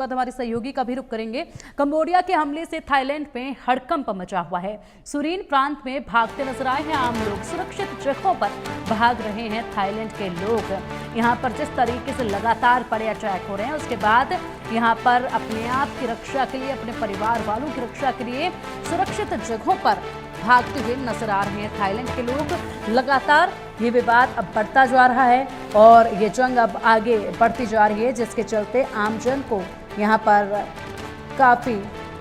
बाद हमारे सहयोगी का भी रुख करेंगे। कंबोडिया के हमले से थाईलैंड में हड़कंप मचा हुआ है। सुरीन प्रांत में भागते नजर आए हैं आम लोग, सुरक्षित जगहों पर भाग रहे हैं थाईलैंड के लोग। यहां पर जिस तरीके से लगातार बड़े अटैक हो रहे हैं, उसके बाद यहां पर अपने आप की रक्षा के लिए, अपने परिवार वालों की रक्षा के लिए सुरक्षित जगहों पर भागते हुए नजर आ रहे हैं थाईलैंड के लोग। लगातार ये विवाद अब बढ़ता जा रहा है और ये जंग अब आगे बढ़ती जा रही है, जिसके चलते आमजन को यहाँ पर काफ़ी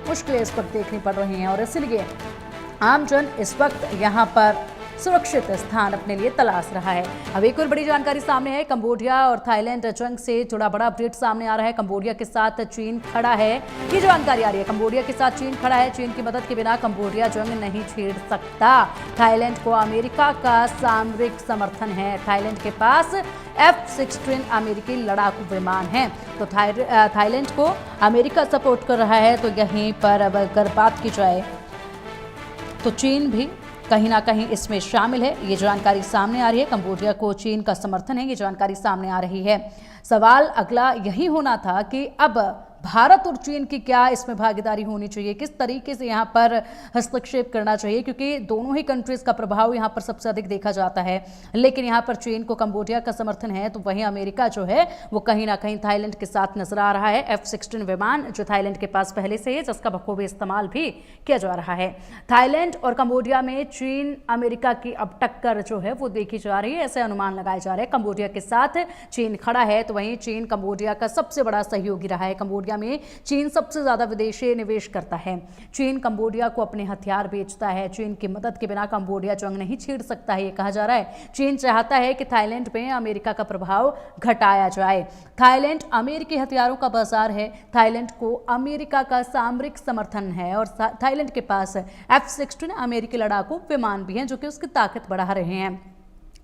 मुश्किलें इस वक्त देखनी पड़ रही हैं और इसलिए आमजन इस वक्त यहाँ पर सुरक्षित स्थान अपने लिए तलाश रहा है। अब एक और बड़ी जानकारी सामने है। कंबोडिया और थाईलैंड जंग से जुड़ा बड़ा अपडेट सामने आ रहा है। कंबोडिया के साथ चीन खड़ा है, ये जानकारी आ रही है। कंबोडिया के साथ चीन खड़ा है। चीन की मदद के बिना कंबोडिया जंग नहीं छेड़ सकता। थाईलैंड को अमेरिका का सामरिक समर्थन है। थाईलैंड के पास F-16 अमेरिकी लड़ाकू विमान है, तो थाईलैंड को अमेरिका सपोर्ट कर रहा है। तो यहीं पर अब अगर बात की जाए तो चीन भी कहीं ना कहीं इसमें शामिल है, ये जानकारी सामने आ रही है। कंबोडिया को चीन का समर्थन है, ये जानकारी सामने आ रही है। सवाल अगला यही होना था कि अब भारत और चीन की क्या इसमें भागीदारी होनी चाहिए, किस तरीके से यहाँ पर हस्तक्षेप करना चाहिए, क्योंकि दोनों ही कंट्रीज का प्रभाव यहाँ पर सबसे अधिक देखा जाता है। लेकिन यहाँ पर चीन को कंबोडिया का समर्थन है, तो वहीं अमेरिका जो है वो कहीं ना कहीं थाईलैंड के साथ नजर आ रहा है। F-16 विमान जो थाईलैंड के पास पहले से है, जिसका बखूबी इस्तेमाल भी किया जा रहा है। थाईलैंड और कंबोडिया में चीन अमेरिका की अब टक्कर जो है वो देखी जा रही है, ऐसे अनुमान लगाए जा रहे हैं। कंबोडिया के साथ चीन खड़ा है, तो वहीं चीन कंबोडिया का सबसे बड़ा सहयोगी रहा है। कंबोडिया में चीन सबसे ज्यादा विदेशी निवेश करता है। चीन कंबोडिया को अपने हथियार बेचता है। चीन की मदद के बिना कंबोडिया जंग नहीं छेड़ सकता है, ये कहा जा रहा है। चीन चाहता है कि थाईलैंड में अमेरिका का प्रभाव घटाया जाए। थाईलैंड अमेरिकी हथियारों का बाजार है। थाईलैंड को अमेरिका का सामरिक समर्थन है और थाईलैंड के पास F-16 अमेरिकी लड़ाकू विमान भी हैं, जो कि उसकी ताकत बढ़ा रहे हैं।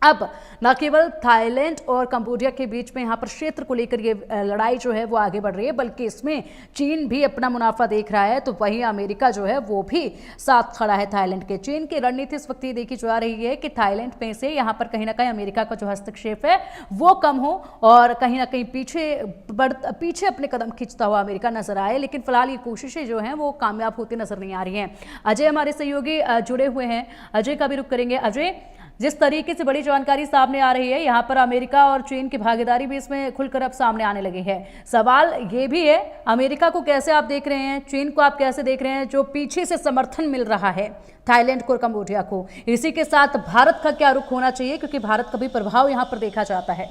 अब न केवल थाईलैंड और कंबोडिया के बीच में यहाँ पर क्षेत्र को लेकर ये लड़ाई जो है वो आगे बढ़ रही है, बल्कि इसमें चीन भी अपना मुनाफा देख रहा है, तो वहीं अमेरिका जो है वो भी साथ खड़ा है थाईलैंड के। चीन की रणनीति इस वक्त ये देखी जा रही है कि थाईलैंड में से यहाँ पर कहीं ना कहीं अमेरिका का जो हस्तक्षेप है वो कम हो और कहीं ना कहीं पीछे अपने कदम खींचता हुआ अमेरिका नजर आए। लेकिन फिलहाल ये कोशिशें जो हैं वो कामयाब होती नजर नहीं आ रही हैं। अजय हमारे सहयोगी जुड़े हुए हैं, अजय का भी रुख करेंगे। अजय, जिस तरीके से बड़ी जानकारी सामने आ रही है, यहाँ पर अमेरिका और चीन की भागीदारी भी इसमें खुलकर अब सामने आने लगी है। सवाल ये भी है, अमेरिका को कैसे आप देख रहे हैं, चीन को आप कैसे देख रहे हैं, जो पीछे से समर्थन मिल रहा है थाईलैंड को और कंबोडिया को? इसी के साथ भारत का क्या रुख होना चाहिए, क्योंकि भारत का भी प्रभाव यहाँ पर देखा जाता है।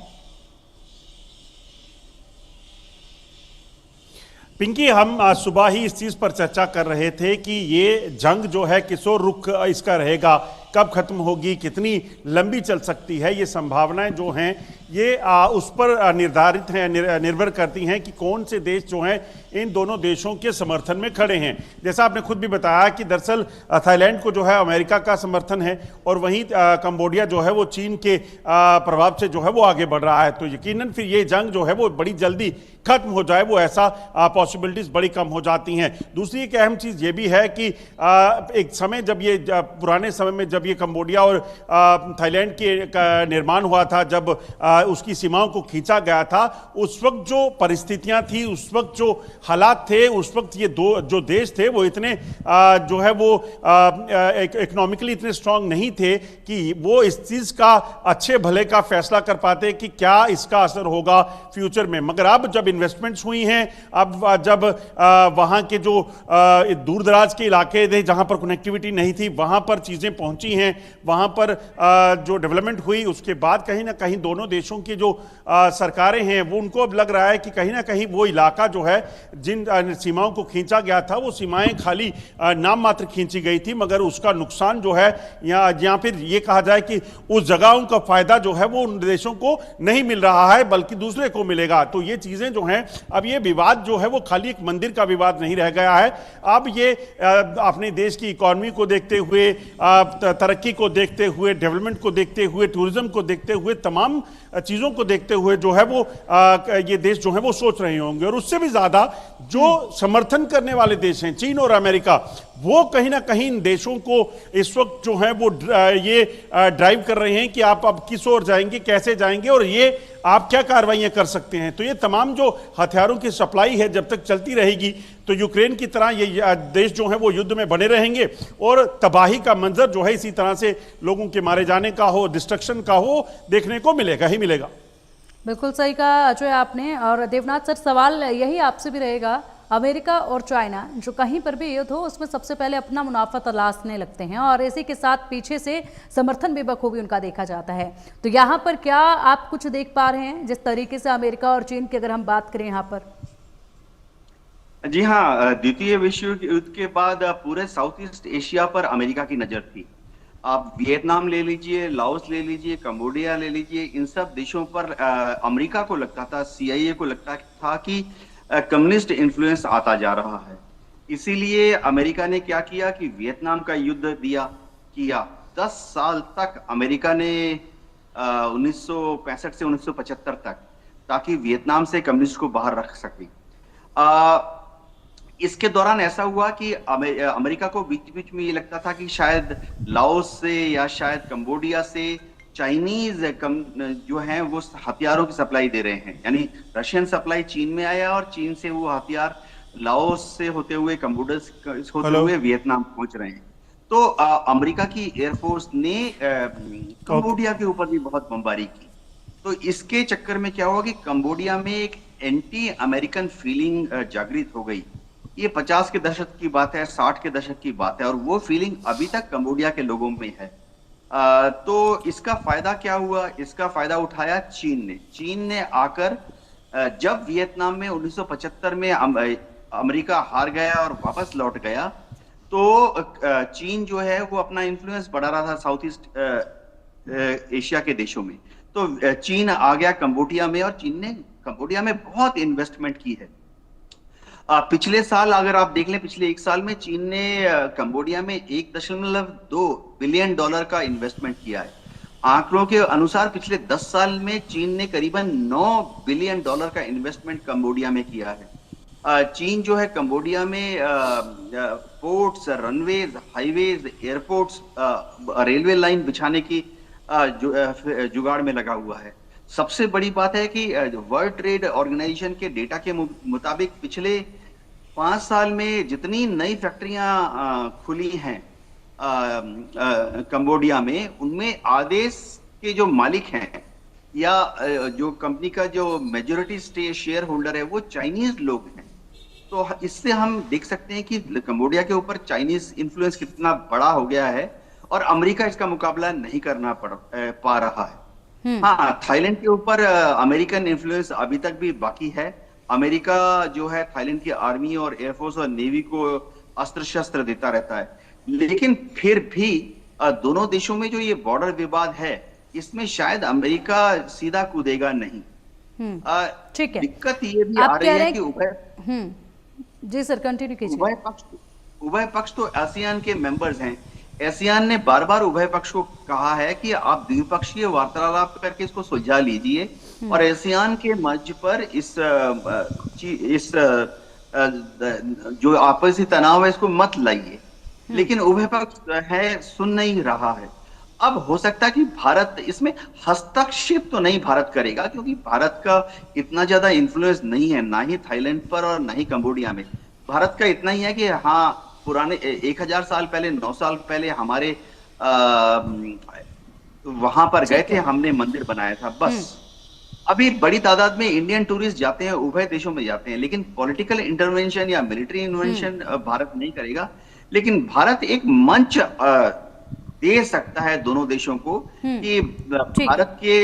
पिंकी, हम सुबह ही इस चीज पर चर्चा कर रहे थे कि ये जंग जो है किस ओर रुख इसका रहेगा, कब खत्म होगी, कितनी लंबी चल सकती है, ये संभावनाएं जो हैं ये उस पर निर्धारित हैं, निर्भर करती हैं कि कौन से देश जो हैं इन दोनों देशों के समर्थन में खड़े हैं। जैसा आपने खुद भी बताया कि दरअसल थाईलैंड को जो है अमेरिका का समर्थन है और वहीं कंबोडिया जो है वो चीन के प्रभाव से जो है वो आगे बढ़ रहा है। तो यकीनन फिर ये जंग जो है वो बड़ी जल्दी खत्म हो जाए, वो ऐसा पॉसिबिलिटीज बड़ी कम हो जाती हैं। दूसरी एक अहम चीज़ ये भी है कि एक समय जब ये पुराने समय में जब ये कंबोडिया और थाईलैंड के निर्माण हुआ था, जब उसकी सीमाओं को खींचा गया था, उस वक्त जो परिस्थितियां थी, उस वक्त जो हालात थे, उस वक्त ये दो जो देश थे वो इतने जो है वो इकोनॉमिकली इतने स्ट्रांग नहीं थे कि वो इस चीज का अच्छे भले का फैसला कर पाते कि क्या इसका असर होगा फ्यूचर में। मगर अब जब इन्वेस्टमेंट्स हुई हैं, अब जब वहां के जो दूर दराज के इलाके थे जहां पर कनेक्टिविटी नहीं थी, वहां पर चीजें पहुंची हैं, वहां पर जो डेवलपमेंट हुई, उसके बाद कहीं ना कहीं दोनों देशों की जो सरकारें हैं वो उनको अब लग रहा है कि कहीं ना कहीं वो इलाका जो है, जिन सीमाओं को खींचा गया था, वो सीमाएं खाली नाम मात्र खींची गई थी, मगर उसका नुकसान जो है या फिर ये कहा जाए कि उस जगहों का फायदा जो है वो उन देशों को नहीं मिल रहा है, बल्कि दूसरे को मिलेगा। तो ये चीजें जो हैं, अब ये विवाद जो है वो खाली एक मंदिर का विवाद नहीं रह गया है। अब ये अपने देश की इकोनॉमी को देखते हुए, तरक्की को देखते हुए, डेवलपमेंट को देखते हुए, टूरिज्म को देखते हुए, तमाम चीजों को देखते हुए जो है वो ये देश जो है वो सोच रहे होंगे। और उससे भी ज्यादा जो समर्थन करने वाले देश हैं, चीन और अमेरिका, वो कहीं ना कहीं इन देशों को इस वक्त जो है वो ये ड्राइव कर रहे हैं कि आप अब किस ओर जाएंगे, कैसे जाएंगे। और ये आप क्या कार्रवाइयां कर सकते हैं? तो ये तमाम जो हथियारों की सप्लाई है जब तक चलती रहेगी तो यूक्रेन की तरह ये देश जो है वो युद्ध में बने रहेंगे और तबाही का मंजर जो है इसी तरह से लोगों के मारे जाने का हो, डिस्ट्रक्शन का हो, देखने को मिलेगा ही मिलेगा। बिल्कुल सही कहा अजय आपने। और देवनाथ सर, सवाल यही आपसे भी रहेगा, अमेरिका और चाइना जो कहीं पर भी युद्ध हो उसमें सबसे पहले अपना मुनाफा तलाशने लगते हैं और इसी के साथ पीछे से समर्थन भी बखूबी उनका देखा जाता है। तो यहाँ पर क्या आप कुछ देख पा रहे हैं जिस तरीके से अमेरिका और चीन की अगर हम बात करें यहाँ पर? जी हाँ, द्वितीय विश्व युद्ध के बाद पूरे साउथ ईस्ट एशिया पर अमेरिका की नजर थी। आप वियतनाम ले लीजिए, लाओस ले लीजिए, कंबोडिया ले लीजिए, इन सब देशों पर अमेरिका को लगता था, CIA को लगता था कि कम्युनिस्ट इन्फ्लुएंस आता जा रहा है। इसीलिए अमेरिका ने क्या किया कि वियतनाम का युद्ध किया। 10 साल तक अमेरिका ने 1965 से 1975 तक, ताकि वियतनाम से कम्युनिस्ट को बाहर रख सके। इसके दौरान ऐसा हुआ कि अमेरिका को बीच बीच में ये लगता था कि शायद लाओस से या शायद कंबोडिया से चाइनीज जो हैं वो हथियारों की सप्लाई दे रहे हैं, यानी रशियन सप्लाई चीन में आया और चीन से वो हथियार लाओस से होते हुए कंबोडिया से होते हुए वियतनाम पहुंच रहे हैं। तो अमेरिका की एयरफोर्स ने कंबोडिया के ऊपर भी बहुत बमबारी की। तो इसके चक्कर में क्या हुआ कि कंबोडिया में एक एंटी अमेरिकन फीलिंग जागृत हो गई। ये 50 के दशक की बात है, 60 के दशक की बात है, और वो फीलिंग अभी तक कंबोडिया के लोगों में है। तो इसका फायदा क्या हुआ? इसका फायदा उठाया चीन ने आकर, जब वियतनाम में 1975 में अमेरिका हार गया और वापस लौट गया, तो चीन जो है वो अपना इन्फ्लुएंस बढ़ा रहा था साउथ ईस्ट एशिया के देशों में। तो चीन आ गया कंबोडिया में, और चीन ने कंबोडिया में बहुत इन्वेस्टमेंट की है। पिछले साल अगर आप देख लें, पिछले 1 साल में चीन ने कंबोडिया में $1.2 बिलियन का इन्वेस्टमेंट किया है। आंकड़ों के अनुसार पिछले 10 साल में चीन ने करीबन $9 बिलियन का इन्वेस्टमेंट कंबोडिया में किया है। चीन जो है कंबोडिया में ports, runways, highways, airports, railway line बिछाने की जुगाड़ में लगा हुआ है। सबसे बड़ी बात है कि वर्ल्ड ट्रेड ऑर्गेनाइजेशन के डेटा के मुताबिक पिछले 5 साल में जितनी नई फैक्ट्रियां खुली हैं कंबोडिया में, उनमें आदेश के जो मालिक हैं या जो कंपनी का जो मेजॉरिटी शेयर होल्डर है वो चाइनीज लोग हैं। तो इससे हम देख सकते हैं कि कंबोडिया के ऊपर चाइनीज इन्फ्लुएंस कितना बड़ा हो गया है, और अमेरिका इसका मुकाबला नहीं करना पा रहा है। हाँ, थाईलैंड के ऊपर अमेरिकन इन्फ्लुएंस अभी तक भी बाकी है। अमेरिका जो है थाईलैंड की आर्मी और एयरफोर्स और नेवी को अस्त्र शस्त्र देता रहता है, लेकिन फिर भी दोनों देशों में जो ये बॉर्डर विवाद है, इसमें शायद अमेरिका सीधा कूदेगा नहीं। ठीक है, दिक्कत ये भी आ रही है कि जी सर कंटिन्यू कीजिए। उभय पक्ष तो आसियान के मेंबर्स हैं। आसियान ने बार बार उभय पक्ष को कहा है कि आप द्विपक्षीय वार्तालाप करके इसको सुलझा लीजिए, और आसियान के मंच पर इस जो आपसी तनाव है इसको मत लाइए। लेकिन उभय पक्ष है सुन नहीं रहा है। अब हो सकता है कि भारत इसमें हस्तक्षेप तो नहीं भारत करेगा, क्योंकि भारत का इतना ज्यादा इन्फ्लुएंस नहीं है, ना ही थाईलैंड पर और ना ही कंबोडिया में। भारत का इतना ही है कि हाँ, पुराने 1000 साल पहले, 9 साल पहले हमारे वहां पर गए थे, हमने मंदिर बनाया था, बस। अभी बड़ी तादाद में इंडियन टूरिस्ट जाते हैं, उभय देशों में जाते हैं, लेकिन पॉलिटिकल इंटरवेंशन या मिलिट्री इंटरवेंशन भारत नहीं करेगा। लेकिन भारत एक मंच दे सकता है दोनों देशों को कि भारत के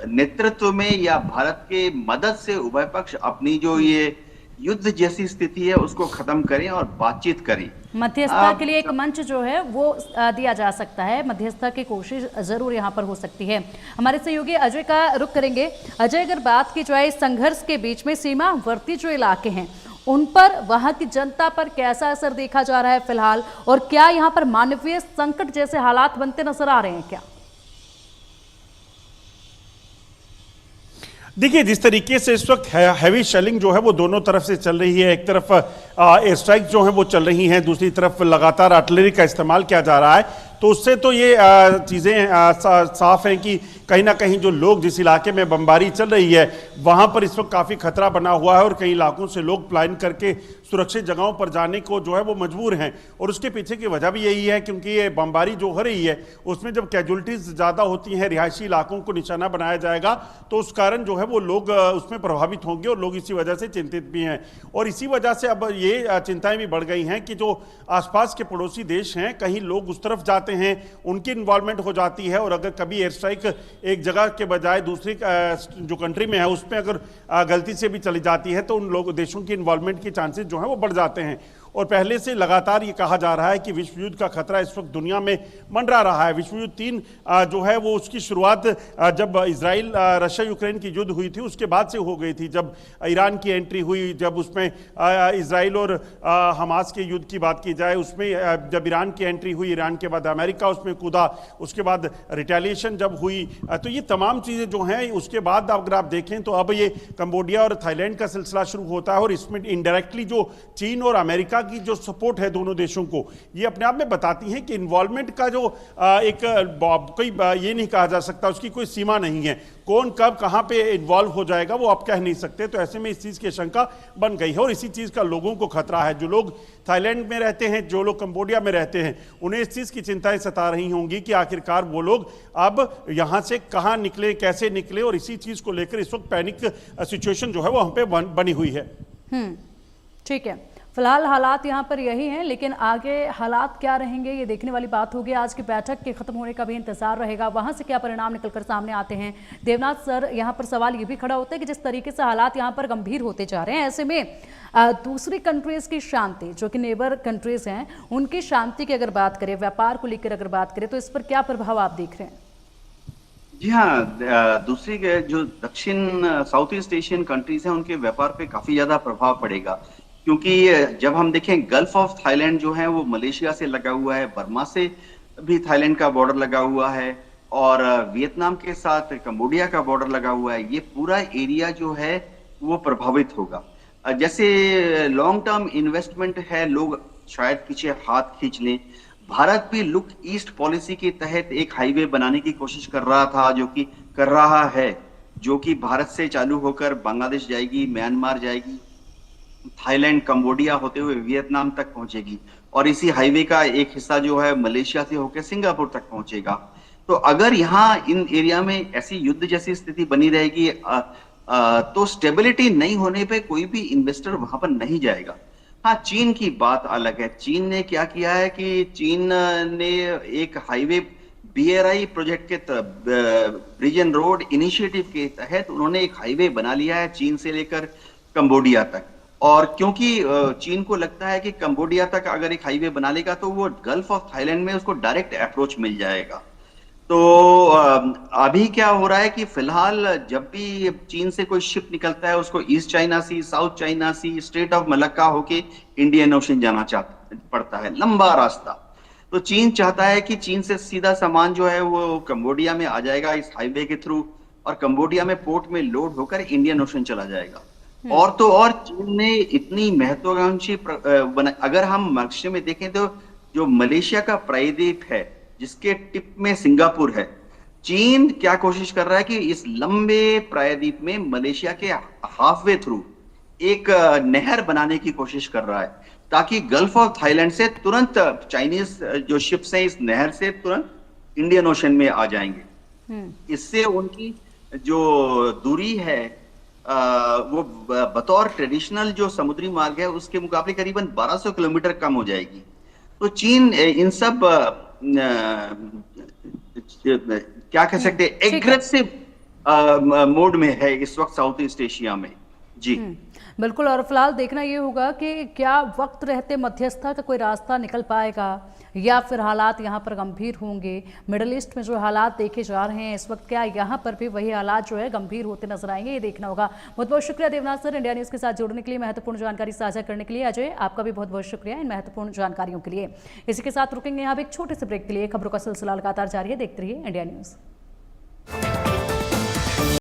नेतृत्व में या भारत के मदद से उभय पक्ष अपनी जो ये युद्ध जैसी स्थिति है उसको खत्म करें और बातचीत करें। मध्यस्थता के लिए एक मंच जो है वो दिया जा सकता है, मध्यस्थता की कोशिश जरूर यहाँ पर हो सकती है। हमारे सहयोगी अजय का रुख करेंगे। अजय, अगर बात की जाए संघर्ष के बीच में सीमावर्ती जो इलाके हैं उन पर, वहां की जनता पर कैसा असर देखा जा रहा है फिलहाल, और क्या यहाँ पर मानवीय संकट जैसे हालात बनते नजर आ रहे हैं क्या? देखिए, जिस तरीके से इस वक्त हैवी शेलिंग जो है वो दोनों तरफ से चल रही है, एक तरफ एयर स्ट्राइक जो है वो चल रही हैं, दूसरी तरफ लगातार आर्टिलरी का इस्तेमाल किया जा रहा है, तो उससे तो ये चीज़ें साफ हैं कि कहीं ना कहीं जो लोग जिस इलाके में बमबारी चल रही है वहाँ पर इस वक्त काफ़ी खतरा बना हुआ है और कई इलाकों से लोग पलायन करके सुरक्षित जगहों पर जाने को जो है वो मजबूर हैं। और उसके पीछे की वजह भी यही है क्योंकि ये बमबारी जो हो रही है उसमें जब कैजुअल्टीज ज़्यादा होती हैं, रिहायशी इलाकों को निशाना बनाया जाएगा, तो उस कारण जो है वो लोग उसमें प्रभावित होंगे और लोग इसी वजह से चिंतित भी हैं। और इसी वजह से अब ये चिंताएं भी बढ़ गई हैं कि जो आसपास के पड़ोसी देश हैं कहीं लोग उस तरफ जाते हैं, उनकी इन्वॉल्वमेंट हो जाती है और अगर कभी एयर स्ट्राइक एक जगह के बजाय दूसरी जो कंट्री में है उसमें अगर गलती से भी चली जाती है तो उन लोग देशों की इन्वॉल्वमेंट के चांसेस जो है वो बढ़ जाते हैं। और पहले से लगातार ये कहा जा रहा है कि विश्व युद्ध का खतरा इस वक्त दुनिया में मंडरा रहा है। विश्व युद्ध 3 जो है वो उसकी शुरुआत जब इजराइल रशिया यूक्रेन की युद्ध हुई थी उसके बाद से हो गई थी। जब ईरान की एंट्री हुई, जब उसमें इजराइल और हमास के युद्ध की बात की जाए, उसमें जब ईरान की एंट्री हुई, ईरान के बाद अमेरिका उसमें कूदा, उसके बाद रिटेलिएशन जब हुई, तो ये तमाम चीज़ें जो हैं उसके बाद अगर आप देखें तो अब ये कंबोडिया और थाईलैंड का सिलसिला शुरू होता है और इसमें इनडायरेक्टली जो चीन और अमेरिका की जो सपोर्ट है दोनों देशों को, ये अपने आप में बताती है कि इन्वॉल्वमेंट का जो एक कोई ये नहीं कहा जा सकता, उसकी कोई सीमा नहीं है। कौन कब कहां पे इन्वॉल्व हो जाएगा वो आप कह नहीं सकते। तो ऐसे में इस चीज़ की शंका बन गई है और इसी चीज़ का लोगों को खतरा है। जो लोग थाईलैंड में रहते हैं, जो लोग कंबोडिया में रहते हैं, उन्हें इस चीज़ की चिंताएं सता रही होंगी कि आखिरकार वो लोग अब यहाँ से कहाँ निकले, कैसे निकले, और इसी चीज़ को लेकर इस वक्त पैनिक सिचुएशन जो है वो हम पे बनी हुई है। ठीक है, फिलहाल हालात यहाँ पर यही हैं, लेकिन आगे हालात क्या रहेंगे ये देखने वाली बात होगी। आज की बैठक के खत्म होने का भी इंतजार रहेगा, वहाँ से क्या परिणाम निकलकर सामने आते हैं। देवनाथ सर, यहाँ पर सवाल ये भी खड़ा होता है कि जिस तरीके से हालात यहाँ पर गंभीर होते जा रहे हैं, ऐसे में दूसरी कंट्रीज की शांति, जो कि नेबर कंट्रीज हैं, उनकी शांति की अगर बात करें, व्यापार को लेकर अगर बात करें, तो इस पर क्या प्रभाव आप देख रहे हैं? जी हाँ, दूसरी जो दक्षिण साउथ ईस्ट एशियन कंट्रीज हैं उनके व्यापार पे काफी ज्यादा प्रभाव पड़ेगा, क्योंकि जब हम देखें गल्फ ऑफ थाईलैंड जो है वो मलेशिया से लगा हुआ है, बर्मा से भी थाईलैंड का बॉर्डर लगा हुआ है और वियतनाम के साथ कंबोडिया का बॉर्डर लगा हुआ है। ये पूरा एरिया जो है वो प्रभावित होगा। जैसे लॉन्ग टर्म इन्वेस्टमेंट है, लोग शायद पीछे हाथ खींच लें। भारत भी लुक ईस्ट पॉलिसी के तहत एक हाईवे बनाने की कोशिश कर रहा था, जो कि कर रहा है, जो कि भारत से चालू होकर बांग्लादेश जाएगी, म्यांमार जाएगी, थाईलैंड, कंबोडिया होते हुए वियतनाम तक पहुंचेगी और इसी हाईवे का एक हिस्सा जो है मलेशिया से होकर सिंगापुर तक पहुंचेगा। तो अगर यहाँ इन एरिया में ऐसी युद्ध जैसी स्थिति बनी रहेगी तो स्टेबिलिटी नहीं होने पे कोई भी इन्वेस्टर वहां पर नहीं जाएगा। हाँ, चीन की बात अलग है। चीन ने क्या किया है कि चीन ने एक हाईवे BRI प्रोजेक्ट के ब्रिज एंड रोड इनिशिएटिव के तहत उन्होंने एक हाईवे बना लिया है चीन से लेकर कंबोडिया तक। और क्योंकि चीन को लगता है कि कंबोडिया तक अगर एक हाईवे बना लेगा तो वो गल्फ ऑफ थाईलैंड में उसको डायरेक्ट अप्रोच मिल जाएगा। तो अभी क्या हो रहा है कि फिलहाल जब भी चीन से कोई शिप निकलता है उसको East China Sea, South China Sea, Strait of Malacca होके इंडियन ओशन जाना पड़ता है, लंबा रास्ता। तो चीन चाहता है कि चीन से सीधा सामान जो है वो कंबोडिया में आ जाएगा इस हाईवे के थ्रू और कंबोडिया में पोर्ट में लोड होकर इंडियन ओशन चला जाएगा। और तो और चीन ने इतनी महत्वाकांक्षी अगर हम मक्से में देखें तो जो मलेशिया का प्रायद्वीप है जिसके टिप में सिंगापुर है, चीन क्या कोशिश कर रहा है कि इस लंबे प्रायद्वीप में मलेशिया के हाफवे थ्रू एक नहर बनाने की कोशिश कर रहा है ताकि गल्फ ऑफ थाईलैंड से तुरंत चाइनीज जो शिप्स हैं इस नहर से तुरंत इंडियन ओशन में आ जाएंगे। इससे उनकी जो दूरी है वो बतौर ट्रेडिशनल जो समुद्री मार्ग है उसके मुकाबले करीबन 1200 किलोमीटर कम हो जाएगी। तो चीन इन सब क्या कह सकते हैं एग्रेसिव मोड में है इस वक्त साउथ ईस्ट एशिया में। जी बिल्कुल, और फिलहाल देखना ये होगा कि क्या वक्त रहते मध्यस्थता का कोई रास्ता निकल पाएगा या फिर हालात यहाँ पर गंभीर होंगे। मिडिल ईस्ट में जो हालात देखे जा रहे हैं इस वक्त, क्या यहाँ पर भी वही हालात जो है गंभीर होते नजर आएंगे, ये देखना होगा। बहुत बहुत शुक्रिया देवनाथ सर, इंडिया न्यूज़ के साथ जुड़ने के लिए, महत्वपूर्ण जानकारी साझा करने के लिए। अजय, आपका भी बहुत बहुत शुक्रिया इन महत्वपूर्ण जानकारियों के लिए। इसी के साथ रुकेंगे यहाँ एक छोटे से ब्रेक के लिए। खबरों का सिलसिला लगातार जारी है, देखते रहिए इंडिया न्यूज़।